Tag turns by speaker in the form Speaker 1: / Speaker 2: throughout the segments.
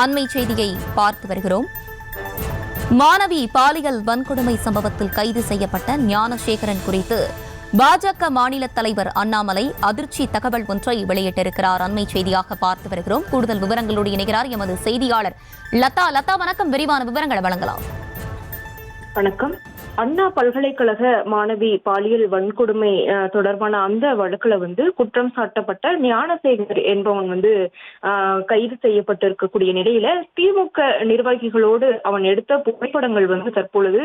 Speaker 1: அண்மை செய்தியை பார்த்து வருகிறோம். மாணவி பாலியல் வன்கொடுமை சம்பவத்தில் கைது செய்யப்பட்ட ஞானசேகரன் குறித்து பாஜக மாநில தலைவர் அண்ணாமலை அதிர்ச்சி தகவல் ஒன்றை வெளியிட்டிருக்கிறார். அண்மை செய்தியாக பார்த்து வருகிறோம். கூடுதல் விவரங்களோடு இணைகிறார் எமது செய்தியாளர் லதா. லதா, வணக்கம். விரிவான விவரங்களை வழங்கலாம்.
Speaker 2: வணக்கம். அண்ணா பல்கலைக்கழக மாணவி பாலியல் வன்கொடுமை தொடர்பான அந்த வழக்குல குற்றம் சாட்டப்பட்ட ஞானசேகர் என்பவன் கைது செய்யப்பட்டிருக்கக்கூடிய நிலையில திமுக நிர்வாகிகளோடு அவன் எடுத்த புகைப்படங்கள் தற்பொழுது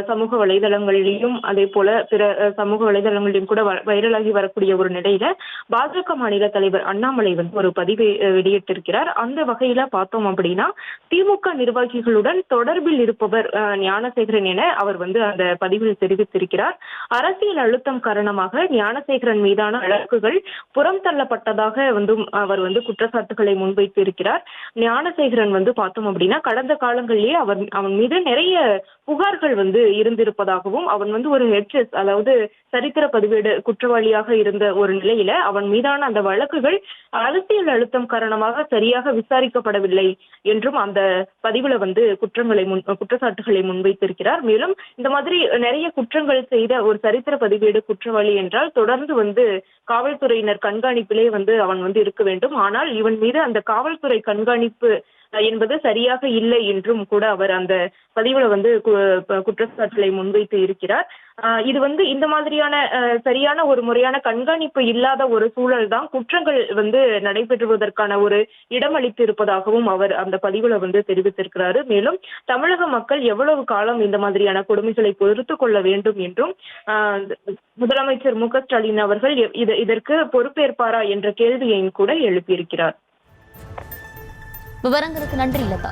Speaker 2: சமூக வலைதளங்களிலும் அதே போல பிற சமூக வலைதளங்களிலும் கூட வைரலாகி வரக்கூடிய ஒரு நிலையில பாஜக மாநில தலைவர் அண்ணாமலை ஒரு பதிவை வெளியிட்டிருக்கிறார். அந்த வகையில பார்த்தோம் அப்படின்னா திமுக நிர்வாகிகளுடன் தொடர்பில் இருப்பவர் ஞானசேகரன் என அவர் அந்த பதிவில் தெரிவித்திருக்கிறார். அரசியல் அழுத்தம் காரணமாக ஞானசேகரன் மீதான வழக்குகள் புறம் தள்ளப்பட்டதாக அவர் குற்றச்சாட்டுகளை முன்வைத்து இருக்கிறார். ஞானசேகரன் பார்த்தோம் அப்படின்னா கடந்த காலங்களிலேயே அவன் மீது நிறைய புகார்கள் இருந்திருப்பதாகவும் அவன் ஒரு ஹெச்எஸ், அதாவது சரித்திர பதிவேடு குற்றவாளியாக இருந்த ஒரு நிலையில அவன் மீதான அந்த வழக்குகள் அரசியல் அழுத்தம் காரணமாக சரியாக விசாரிக்கப்படவில்லை என்றும் அந்த பதிவுல குற்றச்சாட்டுகளை முன்வைத்திருக்கிறார். மேலும் இந்த மாதிரி நிறைய குற்றங்கள் செய்த ஒரு சரித்திர பதிவேடு குற்றவாளி என்றால் தொடர்ந்து காவல்துறையினர் கண்காணிப்பிலே அவன் இருக்க வேண்டும். ஆனால் இவன் மீது அந்த காவல்துறை கண்காணிப்பு என்பது சரியாக இல்லை என்றும் கூட அவர் அந்த பதிவுல குற்றச்சாட்டுகளை முன்வைத்து இருக்கிறார். இது இந்த மாதிரியான சரியான ஒரு முறையான கண்காணிப்பு இல்லாத ஒரு சூழல் தான் குற்றங்கள் நடைபெறுவதற்கான ஒரு இடம் அளித்து இருப்பதாகவும் அவர் அந்த பதிவுல தெரிவித்திருக்கிறாரு. மேலும் தமிழக மக்கள் எவ்வளவு காலம் இந்த மாதிரியான கொடுமைகளை பொறுத்து கொள்ள வேண்டும் என்றும் முதலமைச்சர் மு.க.ஸ்டாலின் அவர்கள் இதற்கு பொறுப்பேற்பாரா என்ற கேள்வியையும் கூட எழுப்பியிருக்கிறார்.
Speaker 1: விவரங்களுக்கு நன்றி லதா.